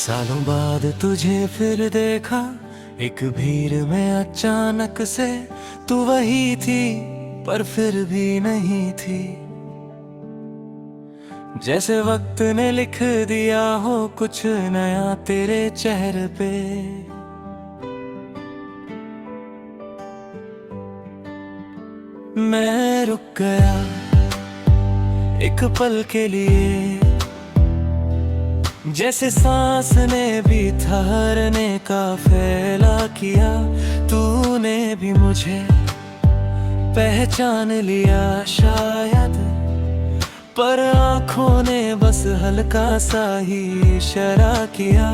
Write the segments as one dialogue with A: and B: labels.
A: सालों बाद तुझे फिर देखा, एक भीड़ में अचानक से तू वही थी पर फिर भी नहीं थी। जैसे वक्त ने लिख दिया हो कुछ नया तेरे चेहरे पे। मैं रुक गया एक पल के लिए, जैसे सांस ने भी ठहरने का फैसला किया। तूने भी मुझे पहचान लिया शायद, पर आँखों ने बस हल्का सा ही इशारा किया।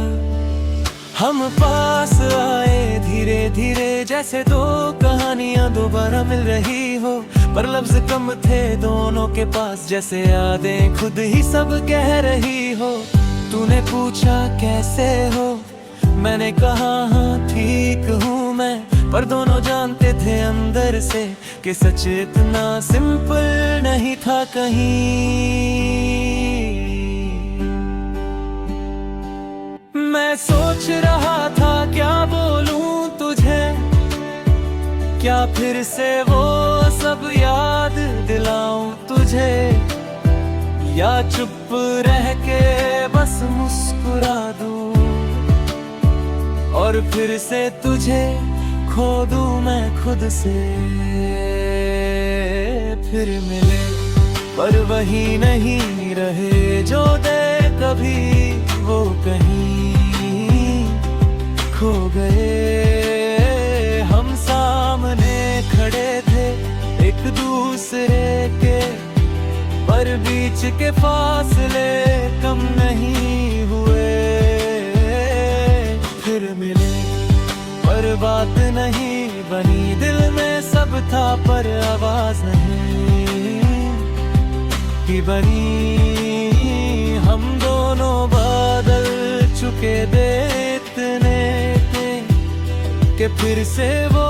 A: हम पास आए धीरे धीरे, जैसे दो कहानियां दोबारा मिल रही हो, पर लफ्ज कम थे दोनों के पास, जैसे यादें खुद ही सब कह रही हो। तूने पूछा कैसे हो, मैंने कहा हाँ ठीक हूँ मैं, पर दोनों जानते थे अंदर से कि सच इतना सिंपल नहीं था कहीं। मैं सोच रहा था क्या बोलूं तुझे, क्या फिर से वो सब याद दिलाऊं तुझे, या चुप रह के बस मुस्कुरा दूं और फिर से तुझे खो दूं मैं खुद से। फिर मिले पर वही नहीं रहे जो दे कभी वो कहीं खो गए। हम सामने खड़े थे एक दूसरे के, पर बीच के फासले कम नहीं हुए। फिर मिले पर बात नहीं बनी, दिल में सब था पर आवाज नहीं की बनी। हम दोनों बदल चुके थे इतने कि फिर से वो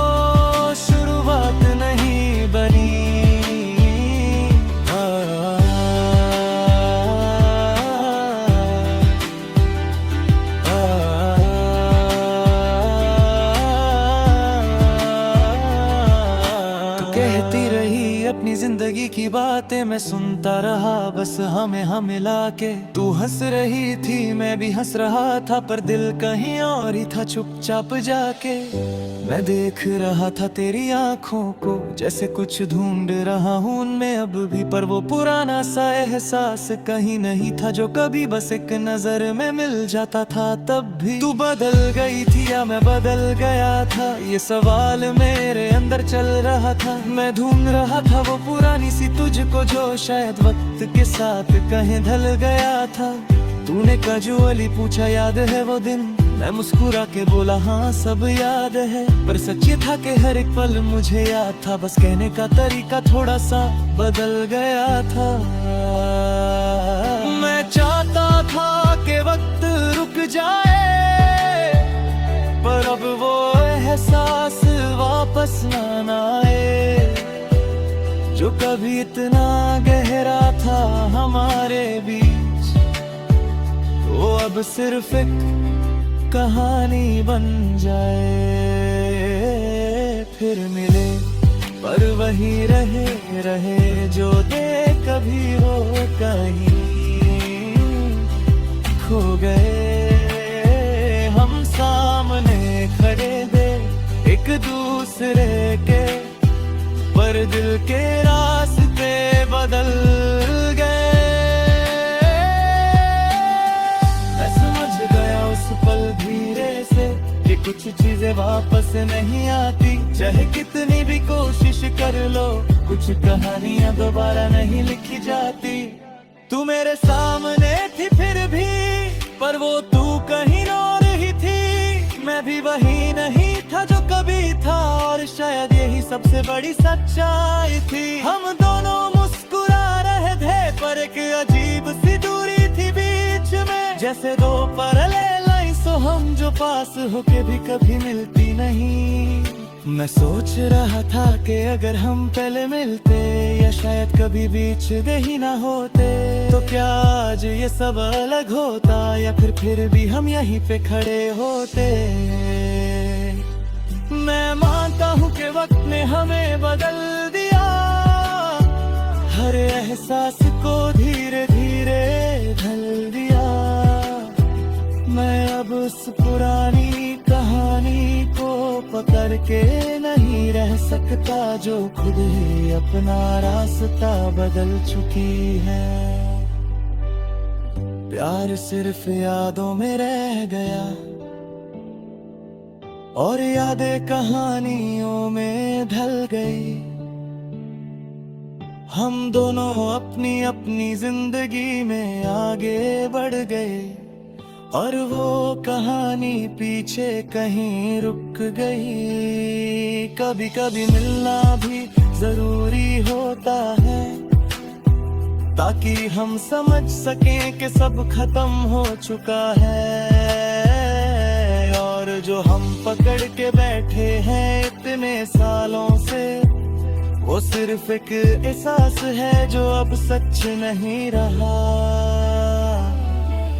A: शुरुआत नहीं बनी। कहती रही अपनी जिंदगी की बातें, मैं सुनता रहा बस हमें हम मिला के। तू हंस रही थी मैं भी हंस रहा था, पर दिल कहीं और ही था चुपचाप जाके। मैं देख रहा था तेरी आंखों को, जैसे कुछ ढूंढ रहा हूँ उनमें अब भी, पर वो पुराना सा एहसास कहीं नहीं था जो कभी बस एक नजर में मिल जाता था। तब भी तू बदल गई थी या मैं बदल गया था, ये सवाल मेरे अंदर चल रहा था। मैं ढूंढ रहा था वो पुरानी सी तुझको जो शायद वक्त के साथ कहीं ढल गया था। तूने कैजुअली पूछा याद है वो दिन, मैं मुस्कुरा के बोला हाँ सब याद है, पर सच ये था कि हर एक पल मुझे याद था, बस कहने का तरीका थोड़ा सा बदल गया था। मैं चाहता था कि वक्त रुक जाए, पर अब वो एहसास वापस ना आए जो कभी इतना गहरा था हमारे बीच। वो अब सिर्फ एक कहानी बन जाए। फिर मिले पर वही रहे जो दे कभी हो कहीं खो गए। हम सामने खड़े थे एक दूसरे के, पर दिल के रास्ते बदल गए। मैं समझ गया उस पल धीरे से कि कुछ चीजें वापस नहीं आती, चाहे कितनी भी कोशिश कर लो, कुछ कहानियां दोबारा नहीं लिखी जाती। तू मेरे सामने थी फिर भी, पर वो तू कहीं और ही थी। मैं भी वही नहीं था जो कभी था, और शायद यही सबसे बड़ी सच्चाई थी। हम दोनों मुस्कुरा रहे थे, पर एक अजीब सी दूरी थी बीच में, जैसे दो पैरेलल लाइंस हो हम जो पास होके भी कभी मिलती नहीं। मैं सोच रहा था कि अगर हम पहले मिलते या शायद कभी बीच दे ही ना होते, तो क्या आज ये सब अलग होता या फिर भी हम यहीं पे खड़े होते। मैं मानता हूँ कि वक्त ने हमें बदल दिया, हर एहसास को धीरे धीरे ढल दिया। मैं अब उस पुरानी कहानी को पकड़ के नहीं रह सकता, जो खुद ही अपना रास्ता बदल चुकी है। प्यार सिर्फ यादों में रह गया और यादें कहानियों में ढल गई। हम दोनों अपनी अपनी जिंदगी में आगे बढ़ गए और वो कहानी पीछे कहीं रुक गई। कभी कभी मिलना भी जरूरी होता है, ताकि हम समझ सकें कि सब खत्म हो चुका है, और जो हम पकड़ के बैठे हैं इतने सालों से, वो सिर्फ एक एहसास है जो अब सच नहीं रहा।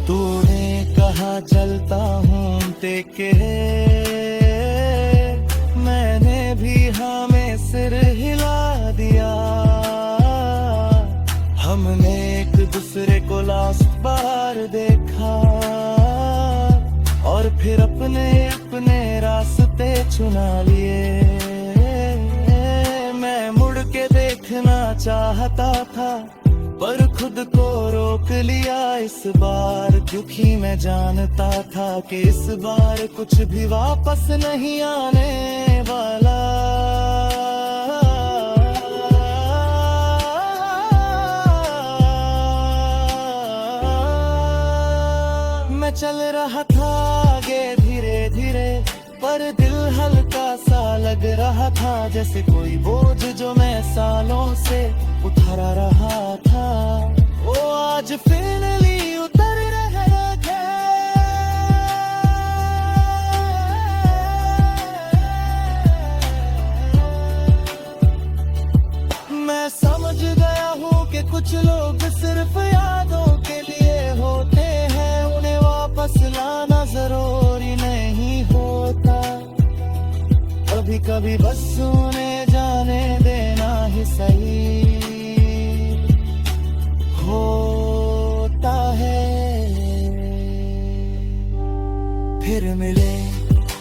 A: तूने कहा चलता हूँ तेके, मैंने भी हाँ में सिर हिला दिया। हमने एक दूसरे को लास्ट बार देखा और फिर अपने अपने रास्ते चुना लिए। मैं मुड़ के देखना चाहता था पर खुद को रोक लिया इस बार, क्योंकि मैं जानता था कि इस बार कुछ भी वापस नहीं आने वाला। मैं चल रहा था आगे धीरे धीरे, पर दिल हल्का सा लग रहा था, जैसे कोई बोझ जो मैं सालों से उठा रहा था, वो आज फाइनली उतर रहे थे। मैं समझ गया हूँ कि कुछ लोग सिर्फ यादों के लिए होते हैं, उन्हें वापस लाना जरूरी नहीं होता। कभी कभी बस उन्हें जाने देना ही सही होता है। फिर मिले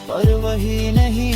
A: पर वही नहीं